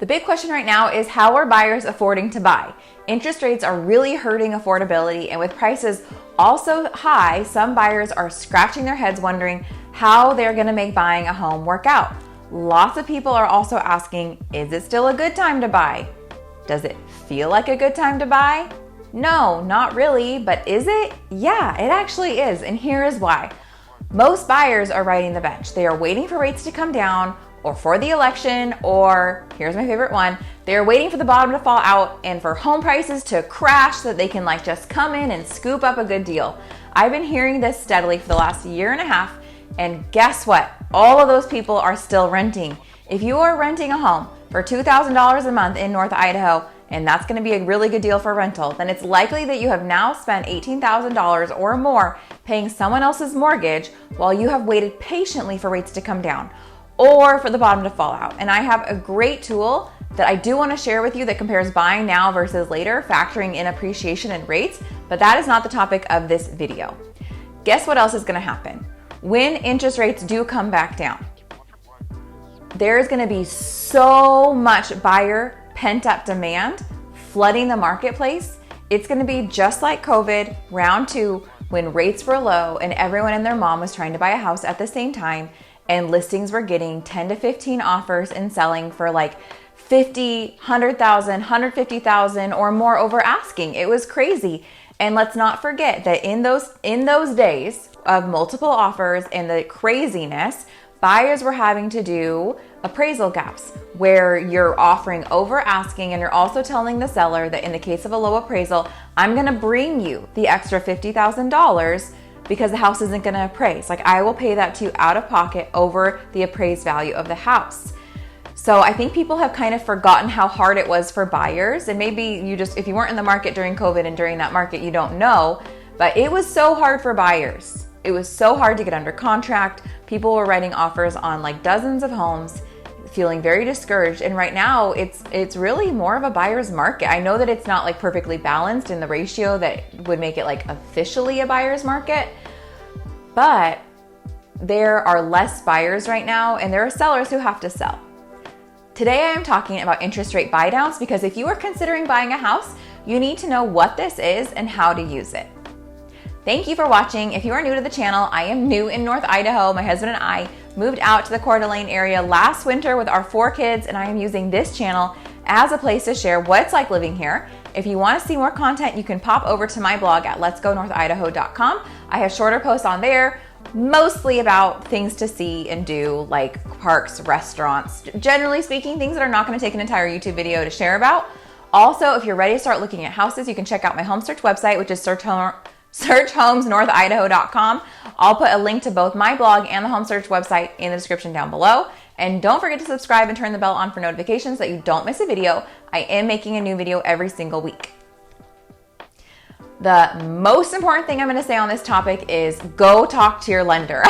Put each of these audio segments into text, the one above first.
The big question right now is, how are buyers affording to buy? Interest rates are really hurting affordability, and with prices also high, some buyers are scratching their heads wondering how they're going to make buying a home work out. Lots of people are also asking, is it still a good time to buy? Does it feel like a good time to buy? No, not really, but is it? Yeah, it actually is, and here is why. Most buyers are riding the bench. They are waiting for rates to come down, or for the election, or here's my favorite one, they're waiting for the bottom to fall out and for home prices to crash so that they can just come in and scoop up a good deal. I've been hearing this steadily for the last year and a half, and guess what? All of those people are still renting. If you are renting a home for $2,000 a month in North Idaho, and that's gonna be a really good deal for rental, then it's likely that you have now spent $18,000 or more paying someone else's mortgage while you have waited patiently for rates to come down, or for the bottom to fall out. And I have a great tool that I do want to share with you that compares buying now versus later, factoring in appreciation and rates, but that is not the topic of this video. Guess what else is going to happen? When interest rates do come back down, there's going to be so much buyer pent-up demand flooding the marketplace. It's going to be just like COVID, round two, when rates were low and everyone and their mom was trying to buy a house at the same time, and listings were getting 10 to 15 offers and selling for like 50, 100,000, 150,000 or more over asking. It was crazy. And let's not forget that in those days of multiple offers and the craziness, buyers were having to do appraisal gaps where you're offering over asking, and you're also telling the seller that in the case of a low appraisal, I'm going to bring you the extra $50,000 because the house isn't going to appraise. I will pay that to you out of pocket over the appraised value of the house. So I think people have kind of forgotten how hard it was for buyers. And maybe if you weren't in the market during COVID and during that market, you don't know, but it was so hard for buyers. It was so hard to get under contract. People were writing offers on dozens of homes, feeling very discouraged. And right now it's really more of a buyer's market. I know that it's not perfectly balanced in the ratio that would make it officially a buyer's market, but there are less buyers right now and there are sellers who have to sell. Today I am talking about interest rate buy downs because if you are considering buying a house, you need to know what this is and how to use it. Thank you for watching. If you are new to the channel, I am new in North Idaho. My husband and I moved out to the Coeur d'Alene area last winter with our 4 kids, and I am using this channel as a place to share what it's like living here. If you want to see more content, you can pop over to my blog at letsgonorthidaho.com. I have shorter posts on there, mostly about things to see and do, like parks, restaurants, generally speaking, things that are not going to take an entire YouTube video to share about. Also, if you're ready to start looking at houses, you can check out my home search website, which is searchhomesnorthidaho.com. I'll put a link to both my blog and the home search website in the description down below. And don't forget to subscribe and turn the bell on for notifications so that you don't miss a video. I am making a new video every single week. The most important thing I'm going to say on this topic is go talk to your lender.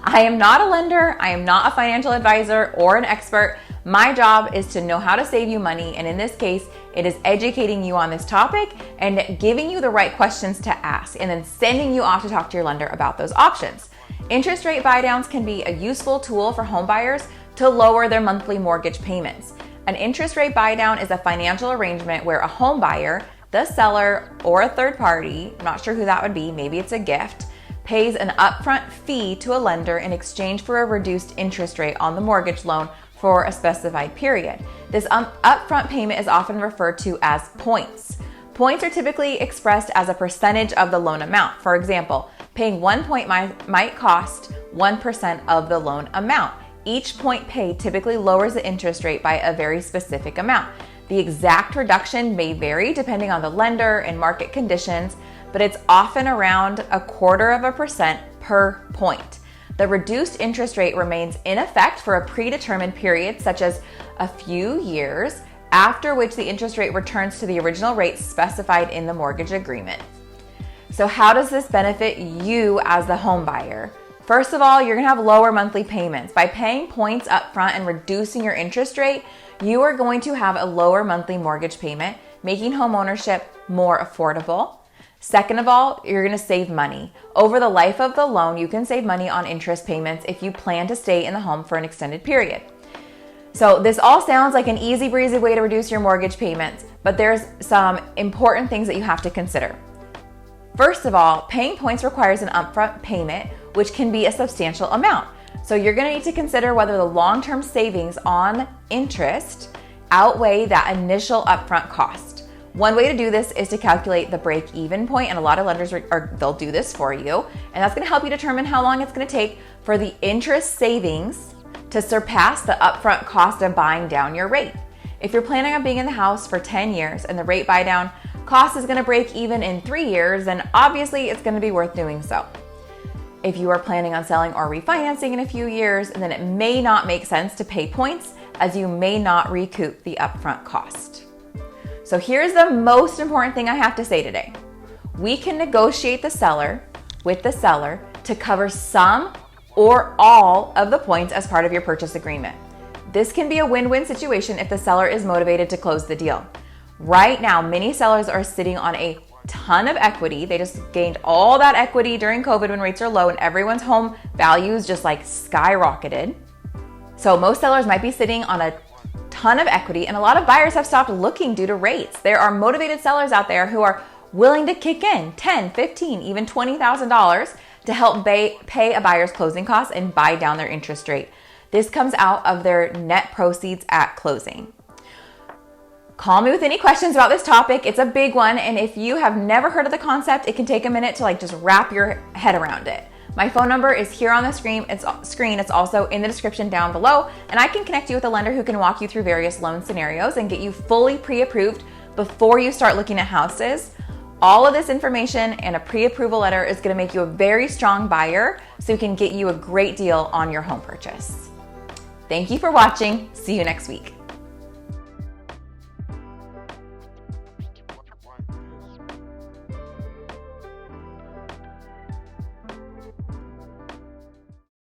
I am not a lender. I am not a financial advisor or an expert. My job is to know how to save you money. And in this case, it is educating you on this topic and giving you the right questions to ask and then sending you off to talk to your lender about those options. Interest rate buy downs can be a useful tool for home buyers to lower their monthly mortgage payments. An interest rate buy down is a financial arrangement where a home buyer, the seller, or a third party, I'm not sure who that would be, maybe it's a gift, pays an upfront fee to a lender in exchange for a reduced interest rate on the mortgage loan for a specified period. This upfront payment is often referred to as points. Points are typically expressed as a percentage of the loan amount. For example, paying 1 point might cost 1% of the loan amount. Each point paid typically lowers the interest rate by a very specific amount. The exact reduction may vary depending on the lender and market conditions, but it's often around 0.25% per point. The reduced interest rate remains in effect for a predetermined period, such as a few years, after which the interest rate returns to the original rate specified in the mortgage agreement. So how does this benefit you as the home buyer? First of all, you're going to have lower monthly payments. By paying points up front and reducing your interest rate, you are going to have a lower monthly mortgage payment, making home ownership more affordable. Second of all, you're going to save money. Over the life of the loan, you can save money on interest payments if you plan to stay in the home for an extended period. So this all sounds like an easy breezy way to reduce your mortgage payments, but there's some important things that you have to consider. First of all, paying points requires an upfront payment, which can be a substantial amount. So you're going to need to consider whether the long-term savings on interest outweigh that initial upfront cost. One way to do this is to calculate the break-even point, and a lot of lenders they'll do this for you, and that's going to help you determine how long it's going to take for the interest savings to surpass the upfront cost of buying down your rate. If you're planning on being in the house for 10 years and the rate buy down cost is going to break even in 3 years, then obviously it's going to be worth doing so. If you are planning on selling or refinancing in a few years, then it may not make sense to pay points, as you may not recoup the upfront cost. So here's the most important thing I have to say today. We can negotiate with the seller to cover some or all of the points as part of your purchase agreement. This can be a win-win situation if the seller is motivated to close the deal. Right now, many sellers are sitting on a ton of equity. They just gained all that equity during COVID when rates are low and everyone's home values just like skyrocketed. So most sellers might be sitting on a ton of equity, and a lot of buyers have stopped looking due to rates. There are motivated sellers out there who are willing to kick in $10,000, $15,000, even $20,000 to help pay a buyer's closing costs and buy down their interest rate. This comes out of their net proceeds at closing. Call me with any questions about this topic. It's a big one, and if you have never heard of the concept, it can take a minute to just wrap your head around it. My phone number is here on the screen. It's also in the description down below, and I can connect you with a lender who can walk you through various loan scenarios and get you fully pre-approved before you start looking at houses. All of this information and a pre-approval letter is going to make you a very strong buyer, so we can get you a great deal on your home purchase. Thank you for watching. See you next week.